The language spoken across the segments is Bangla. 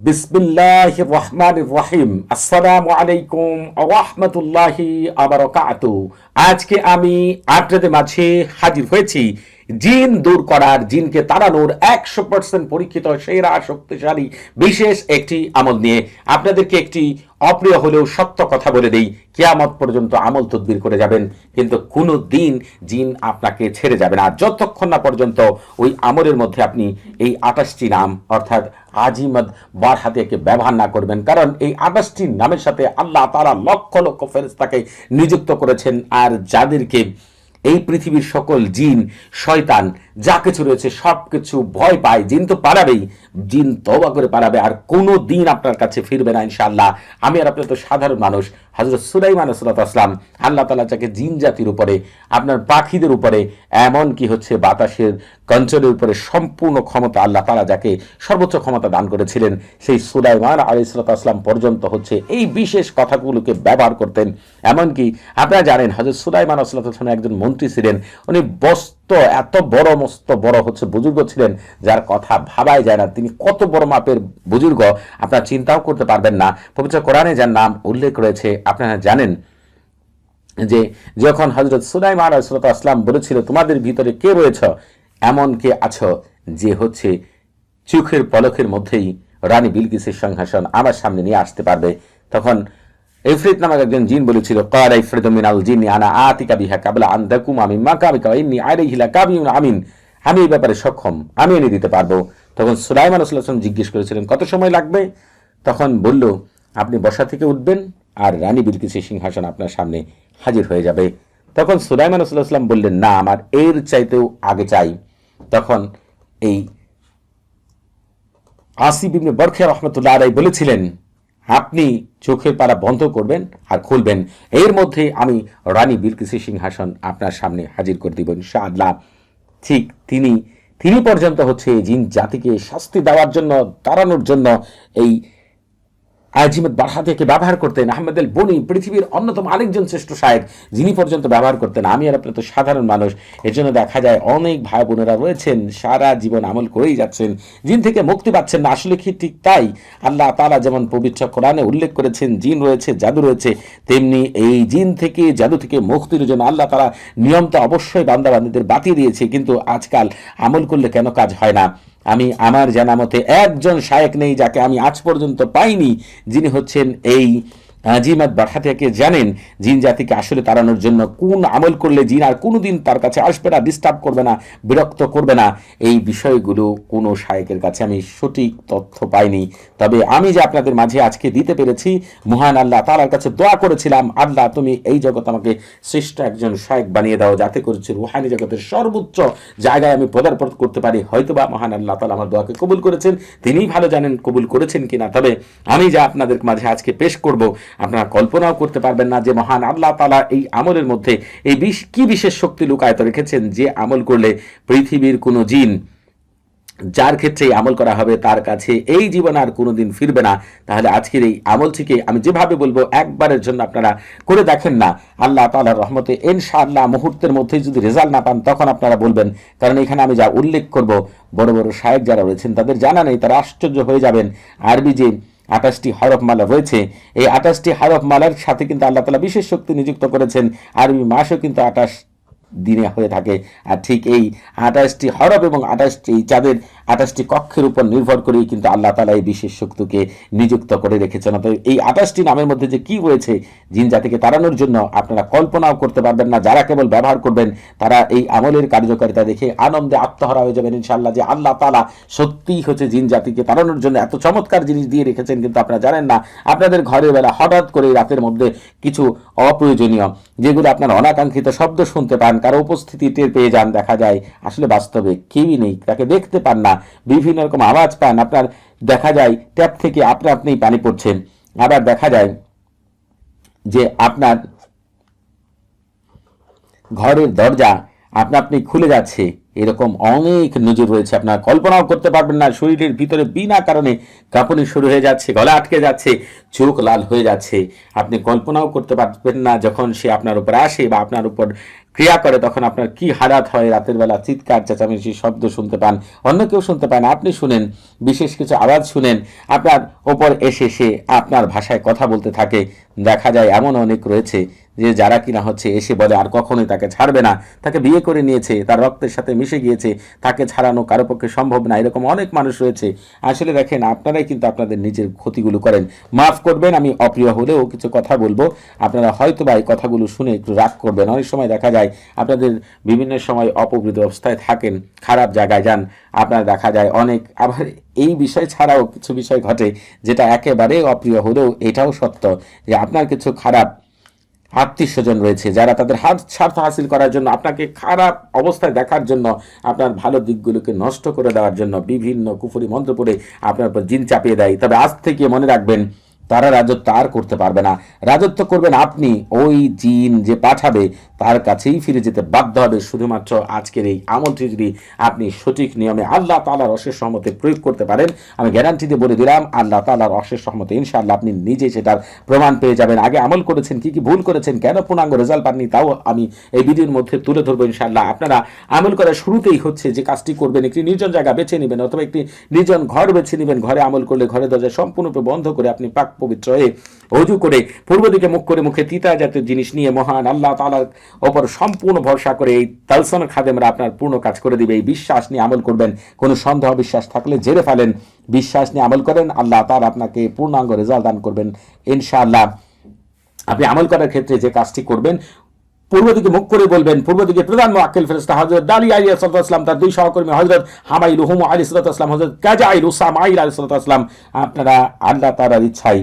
বিসমিল্লাহির রহমানির রহিম। আসসালামু আলাইকুম ওয়া রাহমাতুল্লাহি ওয়া বারাকাতুহু। আজকে আমি আপনাদের মাঝে হাজির হয়েছি জিন দূর করার, জিনকে তাড়ানোর 100% পরীক্ষিত সেরা শক্তিশালী বিশেষ একটি আমল নিয়ে। আপনাদেরকে একটি অপ্রিয় হলেও সত্য কথা বলে দেই, কিয়ামত পর্যন্ত আমল তদবির করে যাবেন, কিন্তু কোনো দিন জিন আপনাকে ছেড়ে যাবে না যতক্ষণ না পর্যন্ত ওই আমলের মধ্যে আপনি এই 28টি নাম অর্থাৎ আজিমত বারহাতিয়াকে ব্যবহার না করবেন। কারণ এই 28টি নামের সাথে আল্লাহ তাআলা লক্ষ লক্ষ ফেরেশতাকে নিযুক্ত করেছেন, আর যাদেরকে এই পৃথিবীর সকল জিন শয়তান যা কিছু রয়েছে সব কিছু ভয় পায়। জিন তো পালাবেই, জিন তওবা করে পালাবে, আর কোনো দিন আপনার কাছে ফিরবে না ইনশাআল্লাহ। আমি আর আপনি তো সাধারণ মানুষ। হযরত সুলাইমান আলাইহিস সালাম আল্লাহ তাআলা যাকে জিন জাতির উপরে, আপনার পাখিদের উপরে, এমন কি হচ্ছে বাতাসের কন্ট্রোলের উপরে সম্পূর্ণ ক্ষমতা আল্লাহ তাআলা যাকে সর্বোচ্চ ক্ষমতা দান করেছিলেন, সেই সুলাইমান আলাইহিস সালাম পর্যন্ত হচ্ছে এই বিশেষ কথাগুলোকে ব্যবহার করতেন। এমনকি আপনারা জানেন হযরত সুলাইমান আলাইহিস সালাম একজন মন্ত্রী ছিলেন। উনি এত বড় মস্ত বড় হচ্ছে বুজুর্গ ছিলেন, যার কথা ভাবাই যায় না। তিনি কত বড় মাপের বুজুর্গ আপনারা চিন্তাও করতে পারবেন না। পবিত্র কোরআনে যার নাম উল্লেখ রয়েছে আপনারা জানেন যে যখন হযরত সুলাইমান আলাইহিস সালাম বলেছিল তোমাদের ভিতরে কে রয়েছে, এমন কে আছো যে হচ্ছে চোখের পলকের মধ্যেই রানী বিলকিসের সিংহাসন আমার সামনে নিয়ে আসতে পারবে, তখন ইফরিত নামক একজন জিন বলেছিল ক্বালা ইফরিতু মিনাল জিন্নি আনা আতিকা বিহা কাবলা আন তাকুমা মিন মাকামিকা ওয়া ইন্নী আলাইহি লাকাবিয়ুন আমিন। আমি এই ব্যাপারে সক্ষম, আমি এনে দিতে পারবো। তখন সুলাইমান আলাইহিস সালাম জিজ্ঞেস করেছিলেন কত সময় লাগবে, তখন বলল আপনি বসা থেকে উঠবেন আর রানী বিলকিসের সিংহাসন আপনার সামনে হাজির হয়ে যাবে। তখন সুলাইমান আলাইহিস সালাম বললেন না, আমার এর চাইতেও আগে চাই। তখন এই আসিফ ইবনে বরখিয়া রাহমাতুল্লাহ আলাইহি বলেছিলেন আপনি চোখের পাতা বন্ধ করবেন আর খুলবেন, এর মধ্যে আমি রানী বিলকিসের সিংহাসন আপনার সামনে হাজির করে দিব ইনশাআল্লাহ। ঠিক তিনি পর্যন্ত হচ্ছে জিন জাতিকে শাস্তি দেওয়ার জন্য, তাড়ানোর জন্য এই আজিমত বারহাতিয়াকে ব্যবহার করতেন। আহমেদ আল বনি পৃথিবীর অন্যতম আরেকজন শ্রেষ্ঠ শায়েখ, যিনি পর্যন্ত ব্যবহার করতেন। আমি আর আপনি তো সাধারণ মানুষ, এর জন্য দেখা যায় অনেক ভাই বোনেরা রয়েছেন সারা জীবন আমল করেই যাচ্ছেন, জিন থেকে মুক্তি পাচ্ছেন না। আসলে কি ঠিক তাই? আল্লাহ তাআলা যেমন পবিত্র কোরআনে উল্লেখ করেছেন জিন রয়েছে, জাদু রয়েছে, তেমনি এই জিন থেকে জাদু থেকে মুক্তির জন্য আল্লাহ তাআলা নিয়ম তো অবশ্যই বান্দা বান্দীদের বাতিয়ে দিয়েছে, কিন্তু আজকাল আমল করলে কেন কাজ হয় না? আমি আমার জানা মতে একজন শায়েখ নেই যাকে আমি আজ পর্যন্ত পাইনি, যিনি হচ্ছেন এই আজিমত বারহাতিয়াকে জানেন, জিন জাতিকে আসলে তাড়ানোর জন্য কোন আমল করলে জিন আর কোনোদিন তার কাছে আসবে না, ডিস্টার্ব করবে না, বিরক্ত করবে না। এই বিষয়গুলো কোনো শায়েকের কাছে আমি সঠিক তথ্য পাইনি। তবে আমি যে আপনাদের মাঝে আজকে দিতে পেরেছি, মহান আল্লাহ তাআলার কাছে দোয়া করেছিলাম, আল্লাহ তুমি এই জগৎ আমাকে শ্রেষ্ঠ একজন শায়েক বানিয়ে দাও, যাতে করেছি রুহানি জগতের সর্বোচ্চ জায়গায় আমি পদার্পণ করতে পারি। হয়তোবা মহান আল্লাহ তাআলা আমার দোয়াকে কবুল করেছেন, তিনিই ভালো জানেন কবুল করেছেন কিনা। তবে আমি যা আপনাদের মাঝে আজকে পেশ করব, আপনারা কল্পনাও করতে পারবেন না যে মহান আল্লাহ তাআলা এই আমলের মধ্যে এই কি বিশেষ শক্তি লুকায়িত রেখেছেন, যে আমল করলে পৃথিবীর কোনো জিন যার ক্ষেত্রে আমল করা হবে তার কাছে এই জীবন আর কোনোদিন ফিরবে না। তাহলে আজকের এই আমলটিকে আমি যেভাবে বলবো একবারের জন্য আপনারা করে দেখেন না, আল্লাহ তাআলার রহমতে ইনশাআল্লাহ মুহূর্তের মধ্যেই যদি রেজাল্ট না পান তখন আপনারা বলবেন। কারণ এখানে আমি যা উল্লেখ করব, বড় বড় শায়েখ যারা রয়েছেন তাদের জানা নেই, তারা আশ্চর্য হয়ে যাবেন। আরবি যে 28টি হরফমালা রয়েছে, এই 28টি হরফমালার সাথে কিন্তু আল্লাহ তাআলা বিশেষ শক্তি নিযুক্ত করেছেন। আরবি মাসও কিন্তু 28 দিনে হয়ে থাকে। আর ঠিক এই 28টি হরফ এবং 28টি চাঁদের 28টি কক্ষের উপর নির্ভর করেই কিন্তু আল্লাহ তাআলা এই বিশেষ শক্তিকে নিযুক্ত করে রেখেছেন। অতএব এই 28টি নামের মধ্যে যে কি রয়েছে জিন জাতিকে তাড়ানোর জন্য, আপনারা কল্পনাও করতে পারবেন না। যারা কেবল ব্যবহার করবেন তারা এই আমলের কার্যকারিতা দেখে আনন্দে আত্মহারা হয়ে যাবেন ইনশাআল্লাহ, যে আল্লাহ তাআলা সত্যিই হচ্ছে জিন জাতিকে তাড়ানোর জন্য এত চমৎকার জিনিস দিয়ে রেখেছেন। কিন্তু আপনারা জানেন না, আপনাদের ঘরের বেলা হঠাৎ করে রাতের মধ্যে কিছু অপ্রয়োজনীয়, যেগুলো আপনার অনাকাঙ্ক্ষিত শব্দ শুনতে পান, কারো উপস্থিতি টের পেয়ে যান, দেখা যায় আসলে বাস্তবে কেউই নেই, তাকে দেখতে পান না, বিভিন্ন রকম আওয়াজ পান, আপনার দেখা যায় ট্যাপ থেকে আপনি পানি পড়ছেন, আবার দেখা যায় যে আপনার ঘরের দরজা আপনি খুলে যাচ্ছে, এরকম অনেক নজির রয়েছে, আপনার কল্পনাও করতে পারবেন না। শরীরের ভিতরে বিনা কারণে কাঁপুনি শুরু হয়ে যাচ্ছে, গলা আটকে যাচ্ছে, চোখ লাল হয়ে যাচ্ছে। আপনি কল্পনাও করতে পারবেন না যখন সে আপনার উপর আসে বা আপনার উপর ক্রিয়া করে তখন আপনার কি হারাত হয়। রাতের বেলা চিৎকার চেঁচামেচি শব্দ শুনতে পান, অন্য কেউ শুনতে পান, আপনি শুনেন, বিশেষ কিছু আওয়াজ শুনেন, আপনার ওপর এসে সে আপনার ভাষায় কথা বলতে থাকে। দেখা যায় এমন অনেক রয়েছে যে যারা কিনা হচ্ছে এসে বলে আর কখনোই তাকে ছাড়বে না, তাকে বিয়ে করে নিয়েছে, তার রক্তের সাথে মিশে গিয়েছে, তাকে ছাড়ানো কারো পক্ষে সম্ভব না। এরকম অনেক মানুষ রয়েছে। আসলে দেখেন, আপনারাই কিন্তু আপনাদের নিজের ক্ষতিগুলো করেন। মাফ করবেন, আমি অপ্রিয় হলেও কিছু কথা বলবো, আপনারা হয়তো বা এই কথাগুলো শুনে একটু রাগ করবেন। অনেক সময় দেখা যায় আপনাদের বিভিন্ন সময় অপবৃত অবস্থায় থাকেন, খারাপ জায়গায় যান, আপনার দেখা যায় অনেক। আবার এই বিষয় ছাড়াও কিছু বিষয় ঘটে যেটা একেবারে অপ্রিয় হলেও এটাও সত্য, যে আপনার কিছু খারাপ আত্মীয় স্বজন রয়েছে যারা তাদের স্বার্থ হাসিল করার জন্য, আপনাকে খারাপ অবস্থায় দেখার জন্য, আপনার ভালো দিকগুলোকে নষ্ট করে দেওয়ার জন্য বিভিন্ন কুফরি মন্ত্র পড়ে আপনার উপর জিন চাপিয়ে দেয়। তবে আজ থেকে মনে রাখবেন, তারা রাজত্ব আর করতে পারবে না। রাজত্ব করবেন আপনি। ওই জিন যে পাঠাবে তার কাছেই ফিরে যেতে বাধ্য হবে। শুধুমাত্র আজকের এই আমলটি যদি আপনি সঠিক নিয়মে আল্লাহ তাআলার অশেষ রহমতে প্রয়োগ করতে পারেন, আমি গ্যারান্টি দিয়ে বলে দিলাম, আল্লাহ তাআলার অশেষ রহমতে ইনশাআল্লাহ আপনি নিজেই সেটার প্রমাণ পেয়ে যাবেন। আগে আমল করেছেন, কি কি ভুল করেছেন, কেন পূর্ণাঙ্গ রেজাল্ট পাননি, তাও আমি এই ভিডিওর মধ্যে তুলে ধরবো ইনশাআল্লাহ। আপনারা আমল করার শুরুতেই হচ্ছে যে কাজটি করবেন, একটি নির্জন জায়গা বেছে নেবেন অথবা একটি নির্জন ঘর বেছে নেবেন। ঘরে আমল করলে ঘরের দরজা সম্পূর্ণরূপে বন্ধ করে আপনি পাক পবিত্র হয়ে অজু করে পূর্ব দিকে মুখ করে মুখে তিতা জাতীয় জিনিস নিয়ে মহান আল্লাহ তাআলার ওপর সম্পূর্ণ ভরসা করে এই তালসান খাদেমরা আপনার পূর্ণ কাজ করে দিবে। এই বিশ্বাস নিয়ে আমল করবেন। কোনো সন্দেহ বিশ্বাস থাকলে জেরে ফেলেন, বিশ্বাস নিয়ে আমল করেন, আল্লাহ তাআলা আপনাকে পূর্ণাঙ্গ রেজাল্ট দান করবেন ইনশাআল্লাহ। আপনি আমল করার ক্ষেত্রে যে কাজটি করবেন, পূর্ব দিকে মুখ করে বলবেন। পূর্ব দিকে প্রধান মুআক্কিল ফেরেশতা হযরত দালি আলাইহিস সালাম, তার দুই সহকর্মী হযরত হামাইল হুম আলাইহিস সালাম, হযরত কাজাইল উসামাইল আলাইহিস সালাম, আপনারা আল্লাহ তাআলার ইচ্ছায়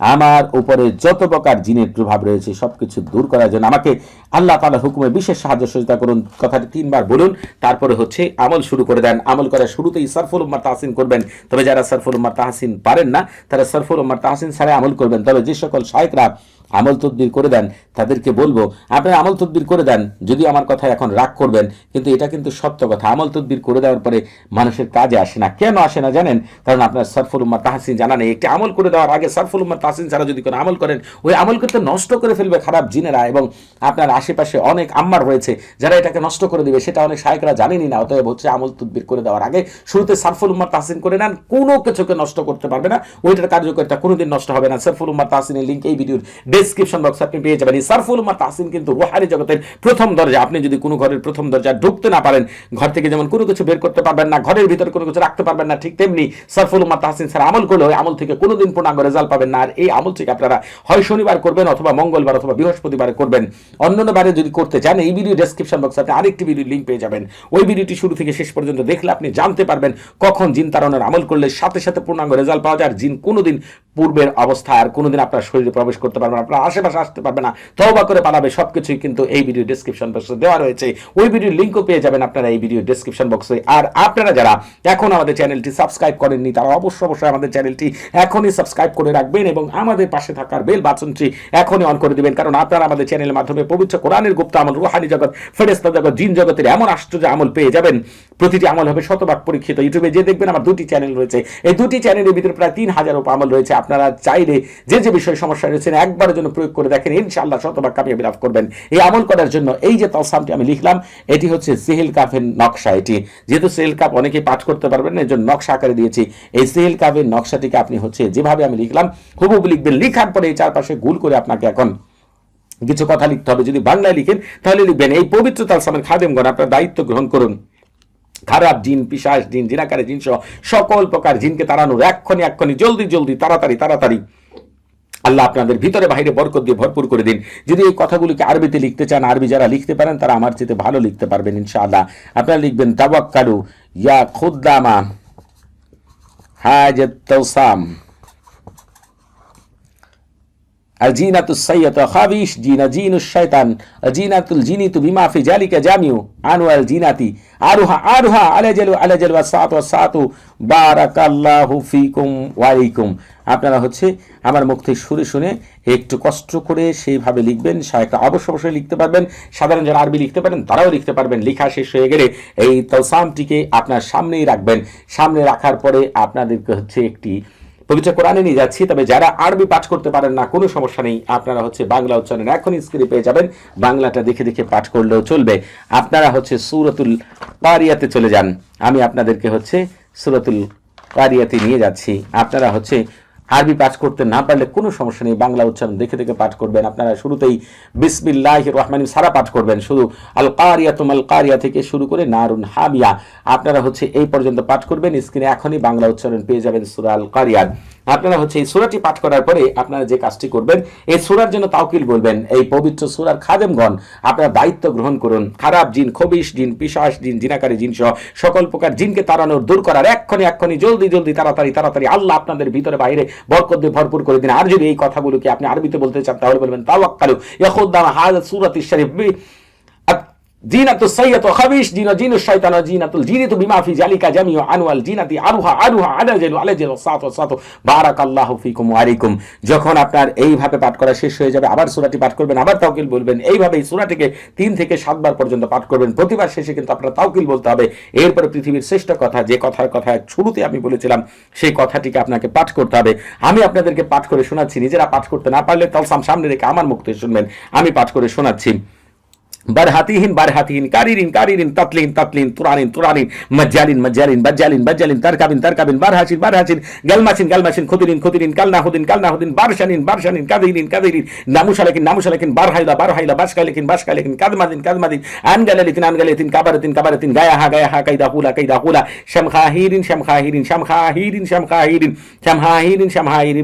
আমার উপরে যত প্রকার জিনের প্রভাব রয়েছে সবকিছু দূর করার জন্য আমাকে আল্লাহ তাআলার হুকুমে বিশেষ সাহায্য সহযোগিতা করুন। কথাটি 3 বার বলুন, তারপরে হচ্ছে আমল শুরু করে দেন। আমল করার শুরুতেই সরফুল উম্মাহ তাহসিন করবেন। তবে যারা সরফুল উম্মাহ তাহসিন পারেন না, তারা সরফুল উম্মাহ তাহসিন ছাড়া আমল করবেন। তবে যে সকল শায়খরা আমল তদবির করে দেন তাদেরকে বলবো, আপনারা আমল তদবির করে দেন। যদি আমার কথা এখন রাগ করবেন, কিন্তু এটা কিন্তু সত্য কথা। আমল তদবির করে দেওয়ার পরে মানুষের কাজে আসে না। কেন আসে না জানেন? কারণ আপনার সরফুল উম্মাহ তাহসিন জানা নেই। একটি আমল করে দেওয়ার আগে সরফুল উম্মাহ তাহসিন ছাড়া যদি কোনো আমল করেন, ওই আমল করতে নষ্ট করে ফেলবে খারাপ জিনেরা, এবং আপনার আশেপাশে অনেক আম্মার রয়েছে যারা এটাকে নষ্ট করে দিবে। সেটা অনেক শায়খরা জানেনই না। অতএব হচ্ছে আমল তদবির করে দেওয়ার আগে শুরুতে সরফুল উম্মাহ তাহসিন করে নেন। কোনো কিছুকে নষ্ট করতে পারবে না, ওইটার কার্যকারিতা কোনোদিন নষ্ট হবে না। সরফুল উম্মাহ তাহসিনের লিঙ্ক এই ভিডিওর ডেসক্রিপশন বক্সে আপনি পেয়ে যাবেন। এই সরফুল উম্মাহ তাহসিন কিন্তু রুহানি জগতের প্রথম দরজা। আপনি যদি কোনো ঘরের প্রথম দরজা ঢুকতে না পারেন, ঘর থেকে যেমন কোনো কিছু বের করতে পারবেন না, ঘরের ভিতরে কোনো কিছু রাখতে পারবেন না, ঠিক তেমনি সরফুল উম্মাহ তাহসিন ছাড়া আমল করলে ওই আমল থেকে কোনোদিন পূর্ণাঙ্গ রেজাল্ট পাবেন না। আর এই আমল থেকে আপনারা হয় শনিবার করবেন অথবা মঙ্গলবার অথবা বৃহস্পতিবার করবেন। অন্যান্য বারে যদি করতে চান, এই ভিডিও ডেসক্রিপশন বক্সে আপনি আরেকটি ভিডিওর লিঙ্ক পেয়ে যাবেন। ওই ভিডিওটি শুরু থেকে শেষ পর্যন্ত দেখলে আপনি জানতে পারবেন কখন জিন তাড়ানোর আমল করলে সাথে সাথে পূর্ণাঙ্গ রেজাল্ট পাওয়া যায়। আর জিন কোনোদিন পূর্বের অবস্থায় আর কোনোদিন আপনার শরীরে প্রবেশ করতে পারবে না, আপনার আশেপাশে আসতে পারবে না, তওবা করে পালাবে। সবকিছুই কিন্তু এই ভিডিও ডেসক্রিপশন বক্সে দেওয়া রয়েছে। ওই ভিডিওর লিঙ্কও পেয়ে যাবেন আপনারা এই ভিডিও ডেসক্রিপশন বক্সে। আর আপনারা যারা এখন আমাদের চ্যানেলটি সাবস্ক্রাইব করেননি, তারা অবশ্যই আমাদের চ্যানেলটি এখনই সাবস্ক্রাইব করে রাখবেন এবং আমাদের পাশে থাকার বেল বাটনটি এখনই অন করে দিবেন। কারণ আপনারা আমাদের চ্যানেলের মাধ্যমে পবিত্র কোরআনের গুপ্ত আমল, রুহানি জগৎ, ফেরেশতা জগৎ, জিন জগতের এমন আশ্চর্য আমল পেয়ে যাবেন। প্রতিটি আমল হবে শতভাগ পরীক্ষিত। ইউটিউবে যে দেখবেন আমার দুটি চ্যানেল রয়েছে, এই দুটি চ্যানেলের ভিতরে প্রায় 3000 আমল রয়েছে। আপনারা চাইলে যে যে বিষয়ে সমস্যা রয়েছে একবারের জন্য প্রয়োগ করে দেখেন, ইনশাআল্লাহ শতভাগ কামিয়াবি লাভ করবেন। এই আমল করার জন্য এই যে তালসামটি আমি লিখলাম, এটি হচ্ছে সেহেল কাফের নকশা। এটি যেহেতু সেহেল কাফ অনেকেই পাঠ করতে পারবেন না, এর জন্য নকশা আকারে দিয়েছি। এই সেহেল কাফের নকশাটিকে আপনি হচ্ছে যেভাবে আমি লিখলাম হুবহু লিখবেন। লিখার পরে এই চারপাশে গুল করে আপনাকে এখন কিছু কথা লিখতে হবে। যদি বাংলায় লিখেন তাহলে লিখবেন, এই পবিত্র তালসামের খাদেমগণ আপনার দায়িত্ব গ্রহণ করুন। খারাপ জিন, পিশাচ জিন, জিনাকারী জিন সহ সকল প্রকার জিনকে তাড়ানোর এক্ষুনি জলদি তাড়াতাড়ি আল্লাহ আপনাদের ভিতরে বাইরে বরকত দিয়ে ভরপুর করে দিন। যদি এই কথাগুলিকে আরবিতে লিখতে চান, আরবি যারা লিখতে পারেন তারা আমার চেয়ে ভালো লিখতে পারবেন ইনশাআল্লাহ। আপনারা লিখবেন তাওয়াক্কালু ইয়া খুদ্দামা হাজাত তাওসাম আল জিনাতু সাইয়াতু খাবিশ জিনা জিনুশ শাইতান জিনাতুল জিনিতু বিমা ফি জালিকা জামিউ আনওয়াল জিনাতি আরুহা আরুহা আলাজালু ওয়াসাতু বারাকাল্লাহু ফিকুম ওয়া আলাইকুম। আপনারা হচ্ছে আমার মুখ থেকে শুনে শুনে একটু কষ্ট করে সেইভাবে লিখবেন। শায়খরা অবশ্যই লিখতে পারবেন, সাধারণ যারা আরবি লিখতে পারেন তারাও লিখতে পারবেন। লেখা শেষ হয়ে গেলে এই তালসামটিকে আপনার সামনেই রাখবেন। সামনে রাখার পরে আপনাদেরকে হচ্ছে একটি পবিত্র কোরআনে নিয়ে যাচ্ছি। তবে যারা আরবি পাঠ করতে পারেন না, কোনো সমস্যা নেই, আপনারা হচ্ছে বাংলা উচ্চারণ এখনই স্ক্রিনে পেয়ে যাবেন। বাংলাটা দেখে দেখে পাঠ করলেও চলবে। আপনারা হচ্ছে সূরাতুল কারিয়াতে চলে যান। আমি আপনাদেরকে হচ্ছে সূরাতুল কারিয়াতে নিয়ে যাচ্ছি। আপনারা হচ্ছে আরবি পাঠ করতে না পারলে কোনো সমস্যা নেই, বাংলা উচ্চারণ দেখে দেখে পাঠ করবেন। আপনারা শুরুতেই বিসমিল্লাহির রহমানির সারা পাঠ করবেন, শুধু আল কারিয়াতুম আল কারিয়া থেকে শুরু করে নারুন হামিয়া আপনারা হচ্ছে এই পর্যন্ত পাঠ করবেন। স্ক্রিনে এখনই বাংলা উচ্চারণ পেয়ে যাবেন সূরা আল কারিয়া। আপনারা হচ্ছে এই সূরাটি পাঠ করার পরে আপনারা যে কাজটি করবেন, এই সূরার জন্য তাওকিল বলবেন। এই পবিত্র সূরার খাদেমগণ আপনারা দায়িত্ব গ্রহণ করুন। খারাপ জিন, খবিশ জিন, পিশাচ জিন, জিনাকারী জিন সহ সকল প্রকার জিনকে তাড়ানোর, দূর করার এক্ষুনি জলদি তাড়াতাড়ি আল্লাহ আপনাদের ভিতরে বাইরে বরকত দিয়ে ভরপুর করে দিন। আর যদি এই কথাগুলোকে আপনি আরবিতে বলতে চান তাহলে বলবেন তাওয়াক্কালু ইয়াখুদ্দানা হাযা সূরাতিশ শরীফ জিনাতু সাইয়াতু খাবিশ জিনা জিনুশ শাইতান জিনাতুল জিনিতু বিমা ফি জালিকা জামিউ আনওয়াল জিনাতি আরুহা আলাজালু ওয়াসাতু বারাকাল্লাহু ফিকুম ওয়া আলাইকুম। যখন আপনার এইভাবে পাঠ করা শেষ হয়ে যাবে, আবার সূরাটি পাঠ করবেন, আবার তাওকিল বলবেন। এইভাবে এই সূরাটিকে 3 থেকে 7 বার পর্যন্ত পাঠ করবেন। প্রতিবার শেষে কিন্তু আপনার তাওকিল বলতে হবে। এরপরে পৃথিবীর শ্রেষ্ঠ কথা, যে কথার কথা শুরুতে আমি বলেছিলাম, সেই কথাটিকে আপনাকে পাঠ করতে হবে। আমি আপনাদেরকে পাঠ করে শোনাচ্ছি। নিজেরা পাঠ করতে না পারলে তালসাম সামনে রেখে আমার মুখ থেকে শুনবেন। আমি পাঠ করে শোনাচ্ছি। বারহাতিহিন কারিরিন তাতলিন তুরানিন মজ্জালিন বাজ্জালিন তারকাবিন বারহাসিন গালমাসিন খুদিরিন কালনাহুদিন বারশানিন কাদিরিন নামুশালাকিন বারহাইলা বাসকালিকিন কাদমাদিন আনগালালিতিন কাবারাতিন গায়াহা কাইদা হুলা শামখাহিরিন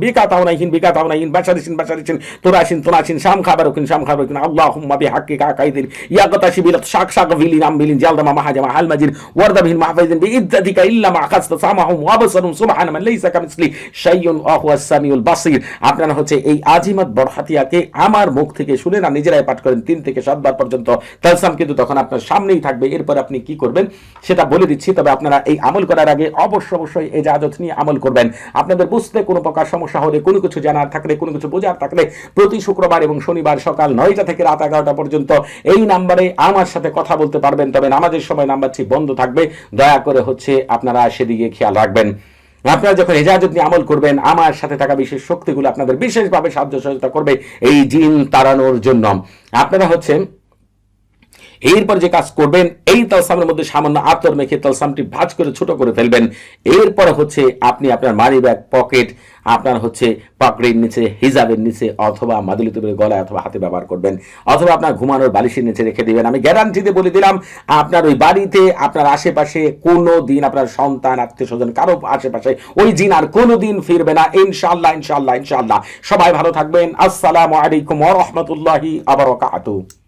বিকাতাউনাইহিন বাশারিসিন তুরাসিন শামখাবারুকিন আল্লাহুম্মা বিহাক্কিকা কাইদিন ইয়াগতাশি বিল শাক ভিলিন আমবিলিন জালদামা মাহাজামা আলমাজির ওয়ারদাবিন মাহফাইজিন বিইজ্জাতিকা ইল্লা মা আখাসতা সামাহুম ওয়া আবসারুম সুবহানা মান লাইসা কামিসলি শাইউন ওয়া হুয়াস সামিউল বাসীর। আপনারা হচ্ছে এই আজিমাত বরহাতিয়াকে আমার মুখ থেকে শুনে না, নিজেরাই পাঠ করেন 3 থেকে 7 বার পর্যন্ত। তালসাম কিন্তু তখন আপনার সামনেই থাকবে। এরপর আপনি কি করবেন সেটা বলে দিচ্ছি। তবে আপনারা এই আমল করার আগে অবশ্যই এই ইজাজত নিয়ে আমল করবেন। আপনাদের বুঝতে কোনো প্রকার সমস্যা হলে, কোনো কিছু জানার থাকলে, কোনো কিছু বোঝার থাকলে প্রতি শুক্রবার এবং শনিবার সকাল 9টা থেকে রাত 11টা পর্যন্ত এই নাম্বারে আমার সাথে কথা বলতে পারবেন। তবে নামাজের সময় নাম্বারটি বন্ধ থাকবে, দয়া করে হচ্ছে আপনারা সেদিকে খেয়াল রাখবেন। আপনারা যখন ইজাজত নিয়ে আমল করবেন, আমার সাথে থাকা বিশেষ শক্তিগুলো আপনাদের বিশেষভাবে সাহায্য সহযোগিতা করবে এই জিন তাড়ানোর জন্য। আপনারা হচ্ছে এরপর যে কাজ করবেন, এই তালসামের মধ্যে সামান্য আতর মেখে তালসামটি ভাঁজ করে ছোট করে ফেলবেন। এরপর হচ্ছে আপনি আপনার মানি ব্যাগ, পকেট, আপনার হচ্ছে পাকড়ির নিচে, হিজাবের নিচে অথবা মাদুলিতুবের গলায় অথবা হাতে ব্যবহার করবেন, অথবা আপনার ঘুমানোর বালিশের নিচে রেখে দিবেন। আমি গ্যারান্টিতে বলে দিলাম, আপনার ওই বাড়িতে, আপনার আশেপাশে কোনো দিন আপনার সন্তান, আত্মীয় স্বজন, কারো আশেপাশে ওই জিন আর কোনো দিন ফিরবে না, ইনশাআল্লাহ। সবাই ভালো থাকবেন। আসসালামু আলাইকুম ওয়া রাহমাতুল্লাহি ওয়া বারাকাতুহু।